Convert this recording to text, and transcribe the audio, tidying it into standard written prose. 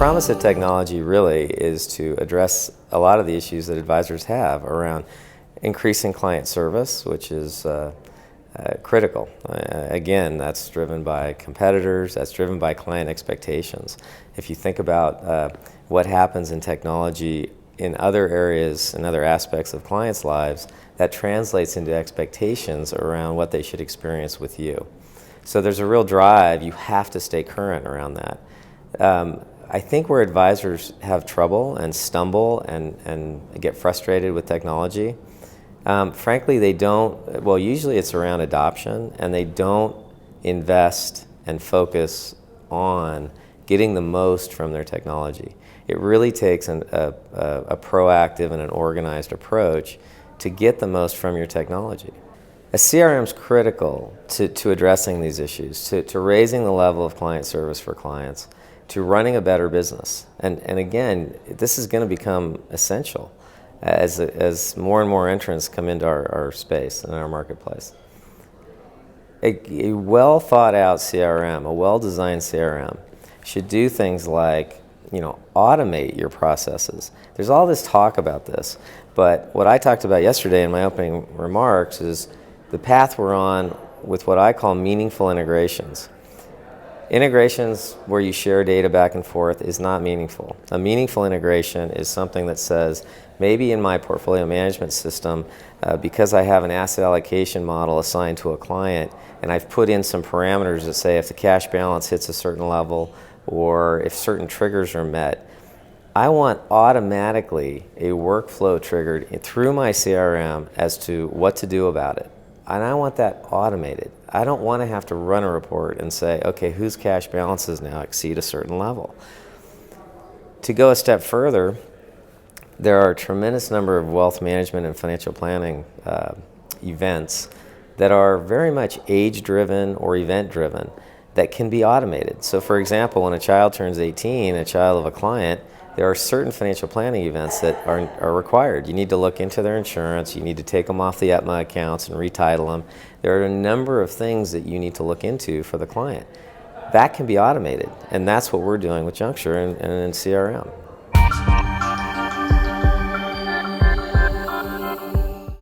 promise of technology really is to address a lot of the issues that advisors have around increasing client service, which is critical. Again, that's driven by competitors, that's driven by client expectations. If you think about what happens in technology in other areas and other aspects of clients' lives, that translates into expectations around what they should experience with you. So there's a real drive, you have to stay current around that. I think where advisors have trouble and stumble and get frustrated with technology, frankly they don't, well usually it's around adoption, and they don't invest and focus on getting the most from their technology. It really takes a proactive and an organized approach to get the most from your technology. A CRM is critical to addressing these issues, to raising the level of client service for clients, to running a better business. And again, this is going to become essential as more and more entrants come into our space and our marketplace. A well thought out CRM, a well designed CRM, should do things like, automate your processes. There's all this talk about this, but what I talked about yesterday in my opening remarks is the path we're on with what I call meaningful integrations. Integrations where you share data back and forth is not meaningful. A meaningful integration is something that says, maybe in my portfolio management system, because I have an asset allocation model assigned to a client, and I've put in some parameters that say if the cash balance hits a certain level or if certain triggers are met, I want automatically a workflow triggered through my CRM as to what to do about it. And I want that automated. I don't want to have to run a report and say, okay, whose cash balances now exceed a certain level. To go a step further, there are a tremendous number of wealth management and financial planning events that are very much age-driven or event-driven that can be automated. So for example, when a child turns 18, a child of a client, there are certain financial planning events that are required. You need to look into their insurance, you need to take them off the ETMA accounts and retitle them. There are a number of things that you need to look into for the client. That can be automated, and that's what we're doing with Junxure and in CRM.